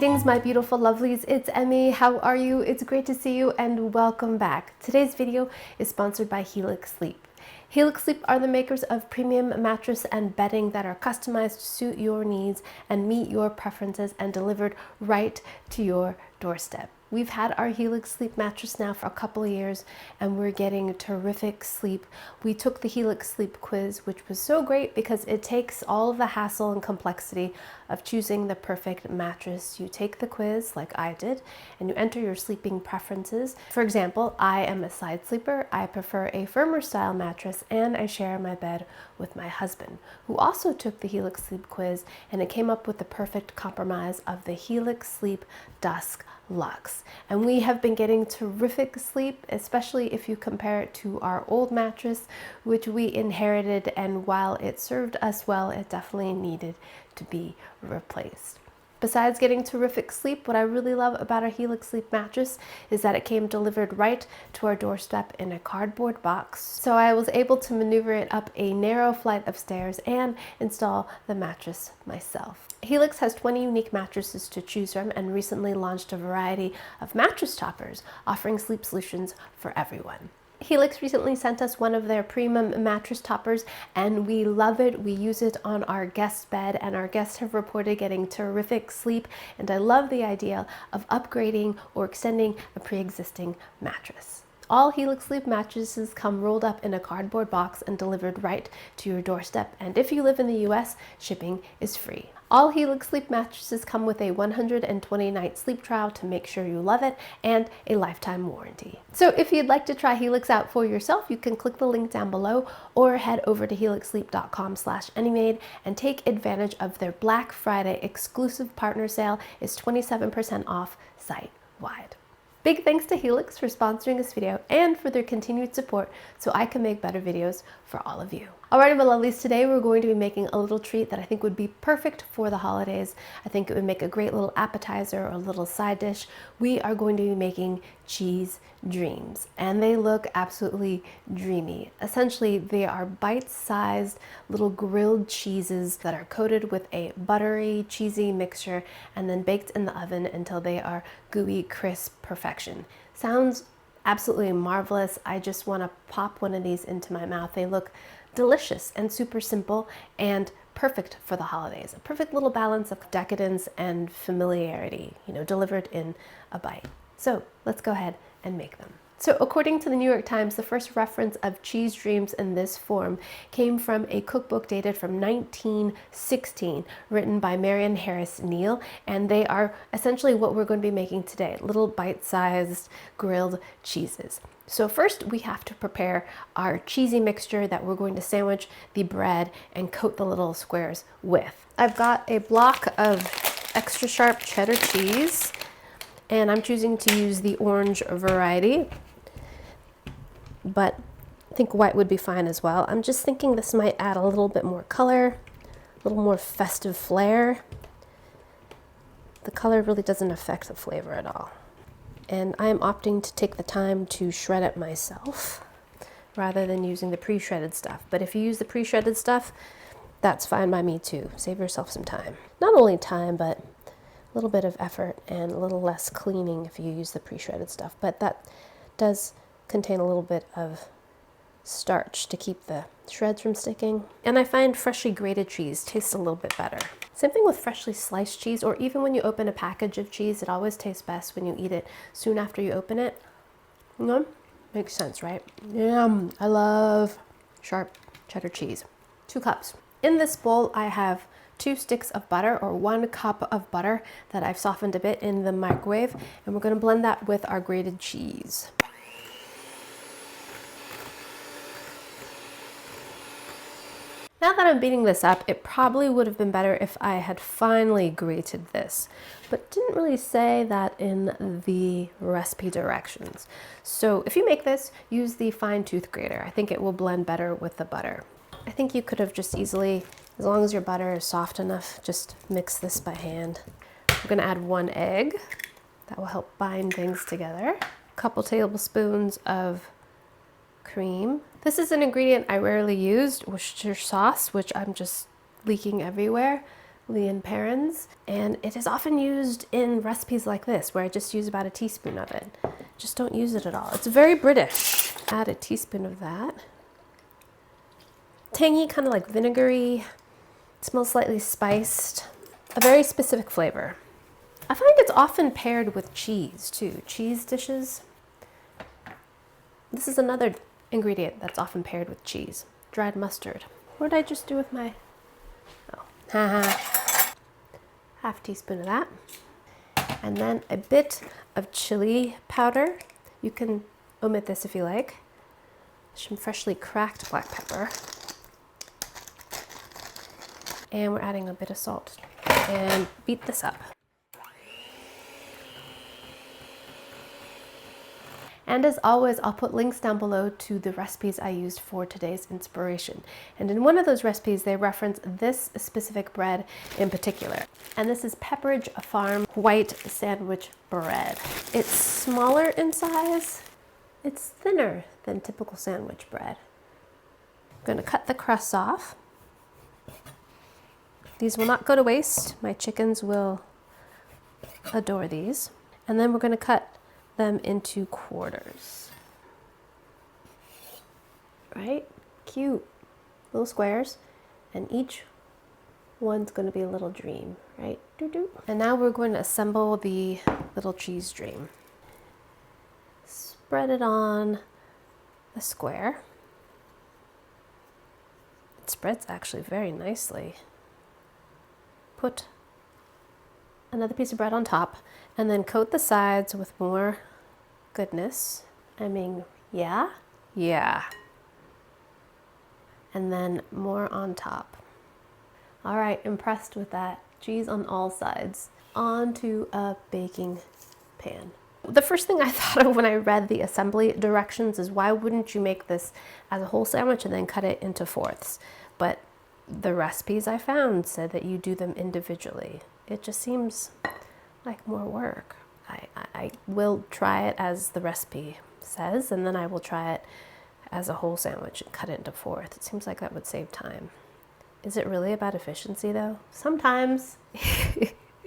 Greetings, my beautiful lovelies. It's Emmy. How are you? It's great to see you and welcome back. Today's video is sponsored by Helix Sleep. Helix Sleep are the makers of premium mattress and bedding that are customized to suit your needs and meet your preferences and delivered right to your doorstep. We've had our Helix Sleep mattress now for a couple of years and we're getting terrific sleep. We took the Helix Sleep quiz, which was so great because it takes all of the hassle and complexity of choosing the perfect mattress. You take the quiz like I did and you enter your sleeping preferences. For example, I am a side sleeper. I prefer a firmer style mattress and I share my bed with my husband, who also took the Helix Sleep quiz, and it came up with the perfect compromise of the Helix Sleep Dusk Luxe. And we have been getting terrific sleep, especially if you compare it to our old mattress, which we inherited, and while it served us well, it definitely needed to be replaced. Besides getting terrific sleep, what I really love about our Helix Sleep mattress is that it came delivered right to our doorstep in a cardboard box. So I was able to maneuver it up a narrow flight of stairs and install the mattress myself. Helix has 20 unique mattresses to choose from and recently launched a variety of mattress toppers, offering sleep solutions for everyone. Helix recently sent us one of their premium mattress toppers and we love it. We use it on our guest bed and our guests have reported getting terrific sleep, and I love the idea of upgrading or extending a pre-existing mattress. All Helix Sleep mattresses come rolled up in a cardboard box and delivered right to your doorstep, and if you live in the US, shipping is free. All Helix Sleep mattresses come with a 120-night sleep trial to make sure you love it and a lifetime warranty. So if you'd like to try Helix out for yourself, you can click the link down below or head over to helixsleep.com/emmymade and take advantage of their Black Friday exclusive partner sale. Is 27% off site-wide. Big thanks to Helix for sponsoring this video and for their continued support so I can make better videos for all of you. Alrighty, my lovelies, today we're going to be making a little treat that I think would be perfect for the holidays. I think it would make a great little appetizer or a little side dish. We are going to be making cheese dreams, and they look absolutely dreamy. Essentially, they are bite-sized little grilled cheeses that are coated with a buttery, cheesy mixture and then baked in the oven until they are gooey, crisp perfection. Sounds absolutely marvelous. I just want to pop one of these into my mouth. They look delicious and super simple and perfect for the holidays. A perfect little balance of decadence and familiarity, delivered in a bite. So let's go ahead and make them. So according to the New York Times, the first reference of cheese dreams in this form came from a cookbook dated from 1916, written by Marion Harris Neal, and they are essentially what we're going to be making today, little bite-sized grilled cheeses. So first we have to prepare our cheesy mixture that we're going to sandwich the bread and coat the little squares with. I've got a block of extra sharp cheddar cheese, and I'm choosing to use the orange variety, but I think white would be fine as well. I'm just thinking this might add a little bit more color, a little more festive flair. The color really doesn't affect the flavor at all. And I'm opting to take the time to shred it myself rather than using the pre-shredded stuff. But if you use the pre-shredded stuff, that's fine by me too. Save yourself some time. Not only time, but a little bit of effort and a little less cleaning if you use the pre-shredded stuff. But that does contain a little bit of starch to keep the shreds from sticking. And I find freshly grated cheese tastes a little bit better. Same thing with freshly sliced cheese, or even when you open a package of cheese, it always tastes best when you eat it soon after you open it. Makes sense, right? Yum, I love sharp cheddar cheese. 2 cups. In this bowl, I have 2 sticks of butter, or 1 cup of butter that I've softened a bit in the microwave, and we're gonna blend that with our grated cheese. Now that I'm beating this up, it probably would have been better if I had finely grated this, but didn't really say that in the recipe directions. So if you make this, use the fine tooth grater. I think it will blend better with the butter. I think you could have just easily, as long as your butter is soft enough, just mix this by hand. I'm gonna add 1 egg. That will help bind things together. A couple tablespoons of cream. This is an ingredient I rarely use, Worcestershire sauce, which I'm just leaking everywhere. Lean parents, and it is often used in recipes like this where I just use about a teaspoon of it. Just don't use it at all. It's very British. Add a teaspoon of that. Tangy, kind of like vinegary. It smells slightly spiced. A very specific flavor. I find it's often paired with cheese too. Cheese dishes. This is another ingredient that's often paired with cheese. Dried mustard. What did I just do with my... Oh, half teaspoon of that. And then a bit of chili powder. You can omit this if you like. Some freshly cracked black pepper. And we're adding a bit of salt. And beat this up. And as always, I'll put links down below to the recipes I used for today's inspiration. And in one of those recipes, they reference this specific bread in particular. And this is Pepperidge Farm white sandwich bread. It's smaller in size. It's thinner than typical sandwich bread. I'm gonna cut the crusts off. These will not go to waste. My chickens will adore these. And then we're gonna cut them into quarters. Right? Cute. Little squares. And each one's going to be a little dream, right? Doo-doo. And now we're going to assemble the little cheese dream. Spread it on the square. It spreads actually very nicely. Put another piece of bread on top and then coat the sides with more goodness. I mean, yeah. And then more on top. All right, impressed with that. Cheese on all sides. Onto a baking pan. The first thing I thought of when I read the assembly directions is why wouldn't you make this as a whole sandwich and then cut it into fourths? But the recipes I found said that you do them individually. It just seems like more work. I will try it as the recipe says, and then I will try it as a whole sandwich and cut it into fourths. It seems like that would save time. Is it really about efficiency though? Sometimes.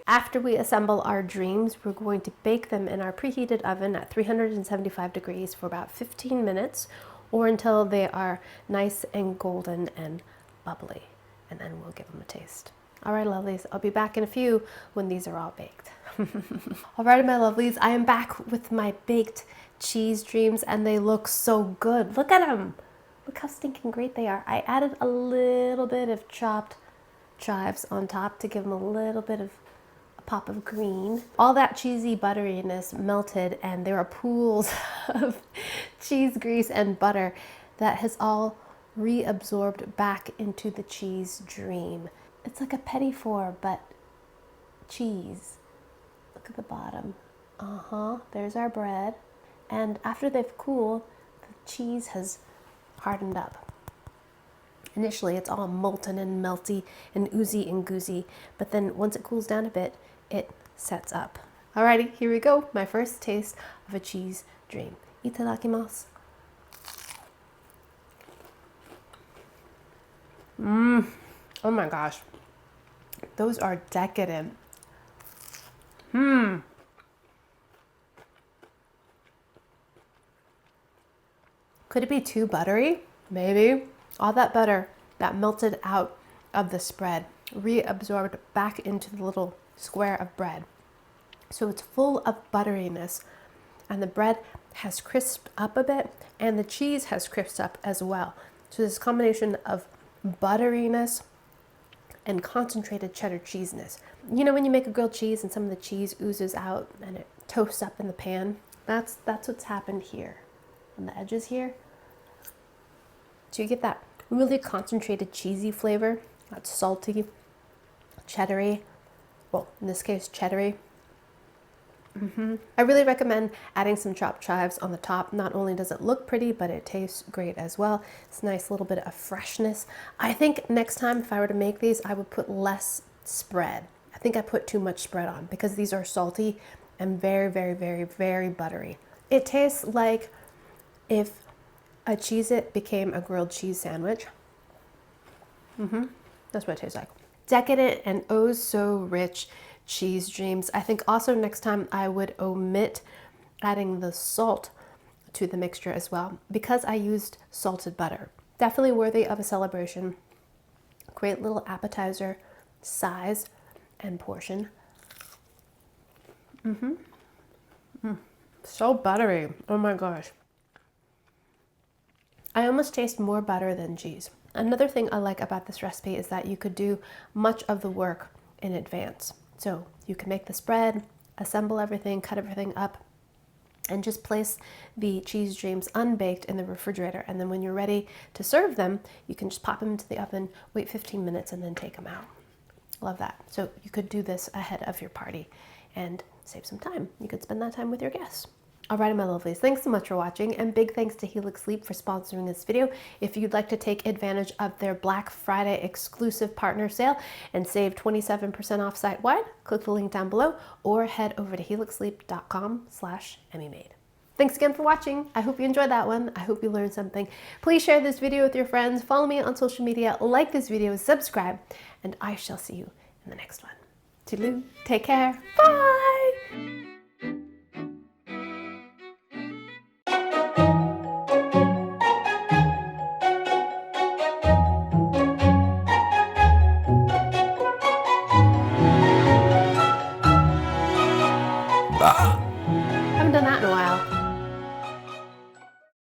After we assemble our dreams, we're going to bake them in our preheated oven at 375 degrees for about 15 minutes or until they are nice and golden and bubbly, and then we'll give them a taste. All right, lovelies, I'll be back in a few when these are all baked. All right, my lovelies, I am back with my baked cheese dreams, and they look so good. Look at them. Look how stinking great they are. I added a little bit of chopped chives on top to give them a little bit of a pop of green. All that cheesy butteriness melted, and there are pools of cheese grease and butter that has all reabsorbed back into the cheese dream. It's like a petit four, but cheese. Look at the bottom. There's our bread. And after they've cooled, the cheese has hardened up. Initially, it's all molten and melty and oozy and goozy, but then once it cools down a bit, it sets up. Alrighty, here we go. My first taste of a cheese dream. Itadakimasu. Oh my gosh. Those are decadent. Could it be too buttery? Maybe. All that butter that melted out of the spread reabsorbed back into the little square of bread. So it's full of butteriness, and the bread has crisped up a bit, and the cheese has crisped up as well. So this combination of butteriness and concentrated cheddar cheesiness. You know when you make a grilled cheese and some of the cheese oozes out and it toasts up in the pan? That's what's happened here on the edges here. So you get that really concentrated cheesy flavor, that's salty, cheddary, well, in this case, cheddary. I really recommend adding some chopped chives on the top. Not only does it look pretty, but it tastes great as well. It's a nice little bit of freshness. I think next time if I were to make these, I would put less spread. I think I put too much spread on because these are salty and very, very, very, very buttery. It tastes like if a Cheez-It became a grilled cheese sandwich. That's what it tastes like. decadent and oh so rich cheese dreams. I think also next time I would omit adding the salt to the mixture as well, because I used salted butter. Definitely worthy of a celebration. Great little appetizer size and portion. So buttery. Oh my gosh. I almost taste more butter than cheese. Another thing I like about this recipe is that you could do much of the work in advance. So you can make the spread, assemble everything, cut everything up, and just place the cheese dreams unbaked in the refrigerator. And then when you're ready to serve them, you can just pop them into the oven, wait 15 minutes, and then take them out. Love that. So you could do this ahead of your party and save some time. You could spend that time with your guests. Alrighty, my lovelies, thanks so much for watching, and big thanks to Helix Sleep for sponsoring this video. If you'd like to take advantage of their Black Friday exclusive partner sale and save 27% off site-wide, click the link down below or head over to helixsleep.com/emmymade. Thanks again for watching. I hope you enjoyed that one. I hope you learned something. Please share this video with your friends, follow me on social media, like this video, subscribe, and I shall see you in the next one. Toodaloo, take care, bye!